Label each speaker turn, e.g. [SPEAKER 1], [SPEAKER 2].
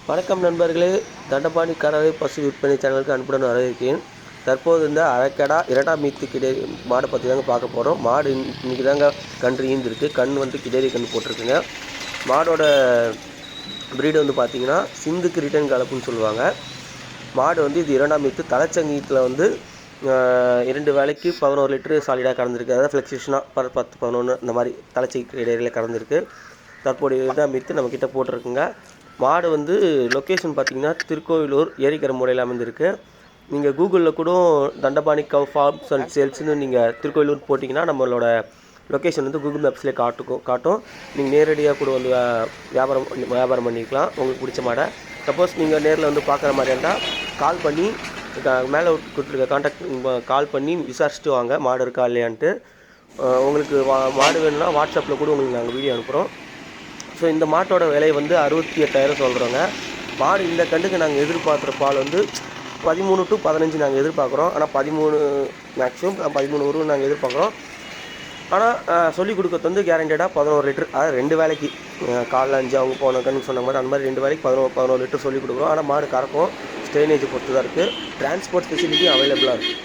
[SPEAKER 1] வணக்கம் நண்பர்களே, தண்டபாணி கறவை பசு விற்பனை சேனலுக்கு அன்புடன் வரவேற்கிறேன். தற்போது இந்த அரைக்கடா இரண்டாம் மீத்து கிடேரி மாடை பற்றி தாங்க பார்க்க போகிறோம். மாடு இன்றைக்கி தாங்க கன்று ஈந்திருக்கு. கன்று கிடேரி கன்று போட்டிருக்குங்க. மாடோட ப்ரீடு பார்த்திங்கன்னா சிந்துக்கு ரிட்டர்ன் கலப்புன்னு சொல்லுவாங்க. மாடு இது இரண்டாம் மீத்து தலைச்சங்கீத்தில் 2 வேளைக்கு 11 லிட்டரு சாலிடாக கறந்துருக்கு. அதாவது ஃப்ளெக்சிஷனாக 10-11 இந்த மாதிரி தலைச்சி கிடேரியில் கறந்துருக்கு. தற்போதைய இரண்டாம் மீத்து நம்மக்கிட்ட போட்டிருக்குங்க. மாடு லொக்கேஷன் பார்த்திங்கன்னா திருக்கோவிலூர் ஏரிக்கரை முறையில் அமைந்திருக்கு. நீங்கள் கூகுளில் கூட தண்டபாணி கவ் ஃபார்ம்ஸ் அண்ட் சேல்ஸ்னு நீங்கள் திருக்கோவிலூர் போட்டிங்கன்னா நம்மளோட லொக்கேஷன் கூகுள் மேப்ஸ்லேயே காட்டும். நீங்கள் நேரடியாக கூட வியாபாரம் பண்ணிக்கலாம் உங்களுக்கு பிடிச்ச மாடை. சப்போஸ் நீங்கள் நேரில் பார்க்குற மாதிரி இருந்தால் கால் பண்ணி மேலே கொடுத்துருக்க கான்டாக்ட் கால் பண்ணி விசாரிச்சுட்டு வாங்க மாடு இருக்கா இல்லையான்ட்டு. உங்களுக்கு மாடு வேணும்னா வாட்ஸ்அப்பில் கூட உங்களுக்கு நாங்கள் வீடியோ அனுப்புகிறோம். ஸோ இந்த மாட்டோட விலை 68,000 சொல்கிறோங்க. மாடு இந்த கண்டுக்கு நாங்கள் எதிர்பார்க்குற பால் 13 to 15 நாங்கள் எதிர்பார்க்குறோம். ஆனால் 13 மேக்ஸிமம் 13 வரும் நாங்கள் எதிர்பார்க்குறோம். ஆனால் சொல்லிக் கொடுக்கறது கேரண்டடாக 11 லிட்டர். அதாவது 2 வேளைக்கு காலைல 5 அவங்க போன கண்ணுக்கு சொன்ன மாதிரி அந்த மாதிரி 2 வேளைக்கு 11 லிட்டர் சொல்லிக் கொடுக்குறோம். ஆனால் மாடு கறக்கும் ஸ்டேனேஜ் பொறுத்து தான் இருக்குது. டிரான்ஸ்போர்ட் ஃபெசிலிட்டி அவைலபிளாக இருக்குது.